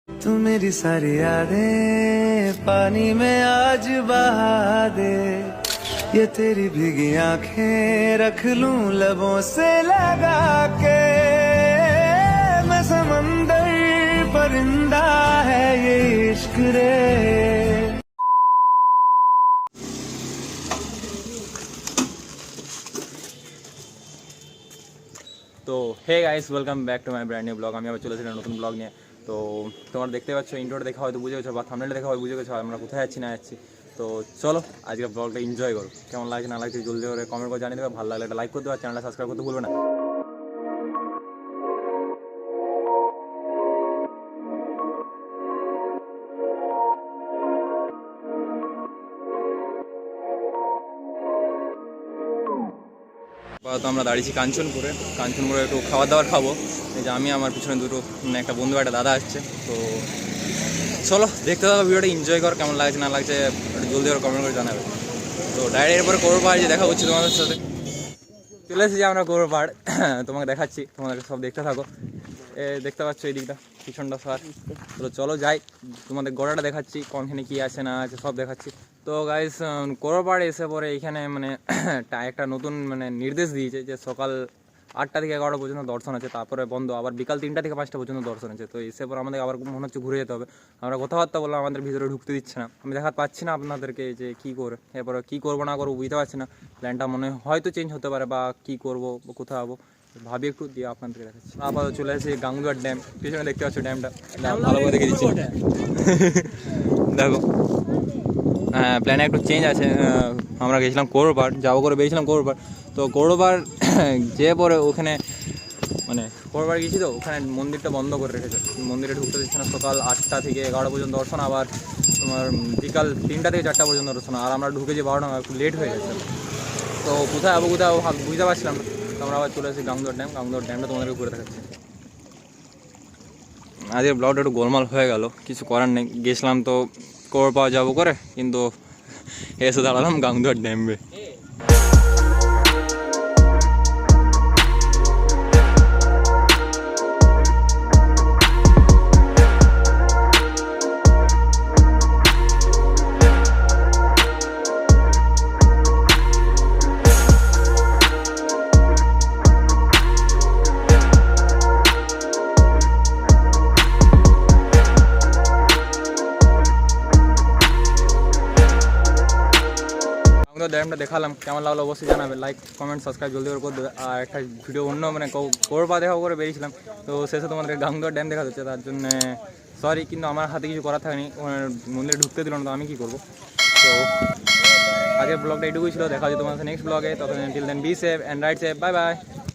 तू मेरी सारी यादें पानी में आज बहा दे, ये तेरी भीगी आंखें रख लूं लबों से लगा के। मैं समंदर परिंदा है ये इश्क रे। তো hey guys, welcome back to my brand new blog. আমি আবার চলে এসেছিলাম নতুন ব্লগ নিয়ে। তো তোমরা দেখতে পাচ্ছ, ইন্ট্রোটা দেখা হয়তো বুঝে গেছো বা থাম্বনেলটা দেখা হয় বুঝে গেছো আমরা কোথায় যাচ্ছি না যাচ্ছি। তো চলো আজকে ব্লগটা এনজয় করো। কেমন লাগছে না লাগছে জলদি করে কমেন্ট করে জানিয়ে দেবে। ভালো লাগলে একটা লাইক করতে পারো, চ্যানেলটা সাবস্ক্রাইব করতে ভুলবে না। তো আমরা দাঁড়িয়েছি কাঞ্চনপুরে একটু খাবার দাবার খাবো। এই যে আমি, আমার পিছনে দুটো একটা বন্ধু একটা দাদা আসছে। তো চলো দেখতে থাকো ভিডিওটা, এনজয় কর। কেমন লাগছে না লাগছে একটু জলদি করে কমেন্ট করে জানাবে। তো ডাইরেক্ট এরপরে করবো পাহাড় যে দেখা হচ্ছে তোমাদের সাথে। চলে এসেছি আমরা করবো পাহাড়, তোমাকে দেখাচ্ছি, তোমাদেরকে সব দেখতে থাকো। দেখতে পাচ্ছ এই দিকটা পিছনটা স্যার। তো চলো যাই, তোমাদের গোড়াটা দেখাচ্ছি, কোনখানে কী আছে না আছে সব দেখাচ্ছি। তো গাইস কোরবাড় এসে পরে এইখানে মানে একটা নতুন মানে নির্দেশ দিয়েছে যে সকাল 8টা থেকে 11টা পর্যন্ত দর্শন আছে, তারপরে বন্ধ, আবার বিকাল 3টা থেকে 5টা পর্যন্ত দর্শন আছে। তো এসে পরে আমাদের আবার মনে হচ্ছে ঘুরে যেতে হবে। আমরা কথাবার্তা বললাম, আমাদের ভিতরে ঢুকতে দিচ্ছে না। আমি দেখাতে পাচ্ছি না আপনাদেরকে যে কী করে, এরপরে কী করবো না করবো বুঝতে পারছি না। প্ল্যানটা মনে হয়তো চেঞ্জ হতে পারে বা কী করবো কোথাও যাবো ভাবি একটু দিয়ে আপনাদেরকে দেখাচ্ছি। আপাতত চলে এসেছি গাঙ্গুয়ার ড্যাম, পিছনে দেখতে পাচ্ছ ড্যামটা, ভালো করে দেখে দিচ্ছি দেখো। হ্যাঁ, প্ল্যানে একটু চেঞ্জ আছে। আমরা গেছিলাম করোপাড়, যাবো করে বেরিয়েছিলাম করোপাড়। তো করোপাড় যে পরে ওখানে মানে করোপাড় গেছি, তো ওখানে মন্দিরটা বন্ধ করে রেখেছে, মন্দিরে ঢুকতে দিচ্ছে না। সকাল 8টা থেকে 11টা পর্যন্ত দর্শন, আবার তোমার বিকাল 3টা থেকে 4টা পর্যন্ত দর্শন। আর আমরা ঢুকেছি 12টা, একটু লেট হয়ে গেছে। তো কোথায় যাবো কোথাও বুঝতে পারছিলাম না। আমরা আবার চলে এসেছি গাঙ্গুয়ার ড্যামটা তোমাদেরকে ঘুরে দেখাচ্ছি। আজকের ব্লগটা একটু গোলমাল হয়ে গেল, কিছু করার নেই। গেছিলাম তো করোপাড় যাবো করে, কিন্তু এসে দাঁড়ালাম গাঙ্গুয়ার ড্যামে। ড্যামটা দেখালাম, কেমন লাগলো অবশ্যই জানাবে। লাইক কমেন্ট সাবস্ক্রাইব জলদি করে দেবে। আর একটা ভিডিও অন্য মানে করোপাড় দেখা করে বেরিয়েছিলাম, তো শেষে তোমাদেরকে গাঙ্গুয়ার ড্যাম দেখা যাচ্ছে, তার জন্য সরি। কিন্তু আমার হাতে কিছু করার থাকেনি, মন্দিরে ঢুকতে দিল না, তো আমি কী করবো। তো আজকের ব্লগটা এইটুকুই ছিল, দেখা হচ্ছে তোমাদের নেক্সট ব্লগে। তখন till then be safe and right safe, bye by.